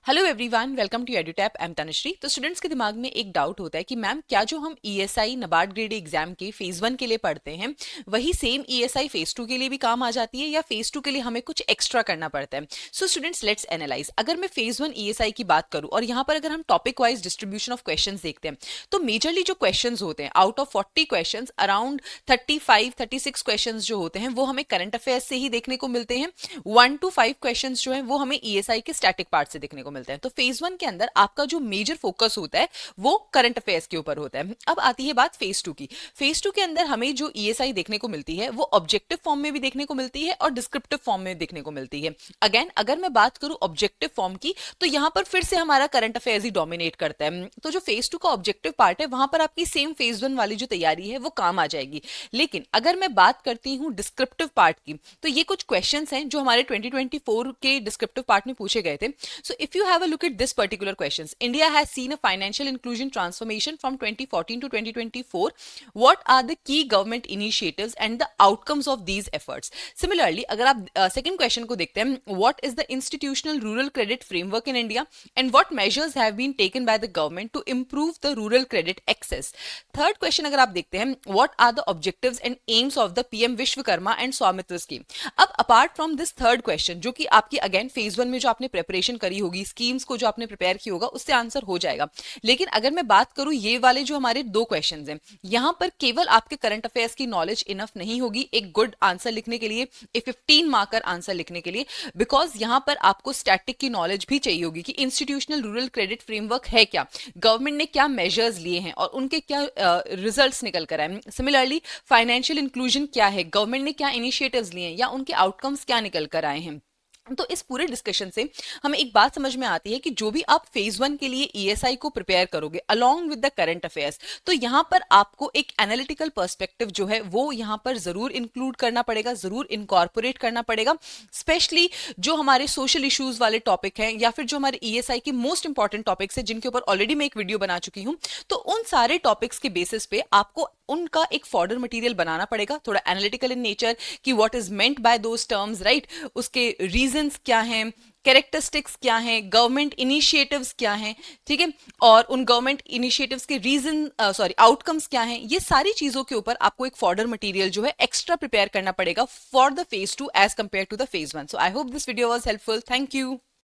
Hello everyone, welcome to Edutap. I am Tanushree. तो students के दिमाग में एक डाउट होता है कि मैम क्या जो हम ईएसआई नाबार्ड ग्रेड एग्जाम के फेज 1 के लिए पढ़ते हैं वही सेम ईएसआई फेज 2 के लिए भी काम आ जाती है या फेज 2 के लिए हमें कुछ एक्स्ट्रा करना पड़ता है। So students, let's analyse. अगर मैं फेज 1 ईएसआई की बात करूं और यहाँ पर अगर हम topic wise distribution of question देखते हैं तो मेजरली जो क्वेश्चन होते हैं out of 40 question around 35-36 question जो होते हैं वो हमें करंट अफेयर्स से ही देखने को मिलते हैं। 1 to 5 क्वेश्चन जो है वो हमें ईएसआई के स्टैटिक पार्ट से देखने को मिलते हैं। तो फेज 1 के अंदर आपका जो मेजर फोकस होता है वो करंट अफेयर्स के ऊपर होता है। अब आती है बात फेज 2 की। फेज 2 के अंदर हमें जो ईएसआई देखने को मिलती है वो ऑब्जेक्टिव फॉर्म में भी देखने को मिलती है और डिस्क्रिप्टिव फॉर्म में देखने को मिलती है। अगेन अगर मैं बात करूं ऑब्जेक्टिव फॉर्म की तो यहां पर फिर से हमारा करंट अफेयर्स ही डोमिनेट करता है। तो जो फेज 2 का ऑब्जेक्टिव पार्ट है वहां पर आपकी सेम फेज 1 वाली जो तैयारी है वो काम आ जाएगी। लेकिन अगर मैं बात करती हूं डिस्क्रिप्टिव पार्ट की तो ये कुछ क्वेश्चंस हैं जो हमारे 2024 के डिस्क्रिप्टिव पार्ट में पूछे गए थे। So if you have a look at this particular questions, India has seen a financial inclusion transformation from 2014 to 2024. What are the key government initiatives and the outcomes of these efforts? Similarly, अगर आप second question को देखते हैं, what is the institutional rural credit framework in India and what measures have been taken by the government to improve the rural credit access? Third question अगर आप देखते हैं, what are the objectives and aims of the PM Vishwakarma and स्वामित्व scheme? अब apart from this third question जो कि आपकी again phase 1 में जो आपने preparation करी होगी, schemes को जो आपने प्रिपेयर किया होगा उससे आंसर हो जाएगा। लेकिन अगर मैं बात करूं ये वाले जो हमारे दो क्वेश्चंस हैं यहां पर केवल आपके करंट अफेयर्स की नॉलेज इनफ नहीं होगी एक गुड आंसर लिखने के लिए, एक 15 मार्कर आंसर लिखने के लिए, बिकॉज यहां पर आपको स्टैटिक की नॉलेज भी चाहिए होगी कि इंस्टीट्यूशनल रूरल क्रेडिट फ्रेमवर्क है क्या, गवर्नमेंट ने क्या मेजर्स लिए हैं और उनके क्या रिजल्ट्स निकल कर आए। सिमिलरली फाइनेंशियल इंक्लूजन क्या है, गवर्नमेंट ने क्या इनिशिएटिव्स लिए हैं या उनके आउटकम्स क्या निकल कर आए हैं। तो इस पूरे डिस्कशन से हमें एक बात समझ में आती है कि जो भी आप फेज 1 के लिए ईएसआई को प्रिपेयर करोगे along with the current affairs तो यहां पर आपको एक एनालिटिकल पर्सपेक्टिव जो है वो यहां पर जरूर इंक्लूड करना पड़ेगा, जरूर इनकॉर्पोरेट करना पड़ेगा। स्पेशली जो हमारे सोशल इश्यूज वाले टॉपिक हैं या फिर जो हमारे ईएसआई के मोस्ट इंपॉर्टेंट टॉपिक्स हैं जिनके ऊपर ऑलरेडी मैं एक वीडियो बना चुकी हूं, तो उन सारे टॉपिक्स के बेसिस पे आपको उनका एक फॉर्डर मटेरियल बनाना पड़ेगा, थोड़ा एनालिटिकल इन नेचर कि what is meant by those terms, right, उसके रीजंस क्या हैं, कैरेक्टरिस्टिक्स क्या हैं, गवर्नमेंट इनिशिएटिव्स क्या हैं, ठीक है, और उन गवर्नमेंट इनिशिएटिव्स के रीजन आउटकम्स क्या हैं। ये सारी चीजों के ऊपर आपको एक फॉर्डर मटेरियल जो है एक्स्ट्रा प्रिपेयर करना पड़ेगा for the phase 2 as compare to the phase 1। So I hope this video was helpful. Thank you.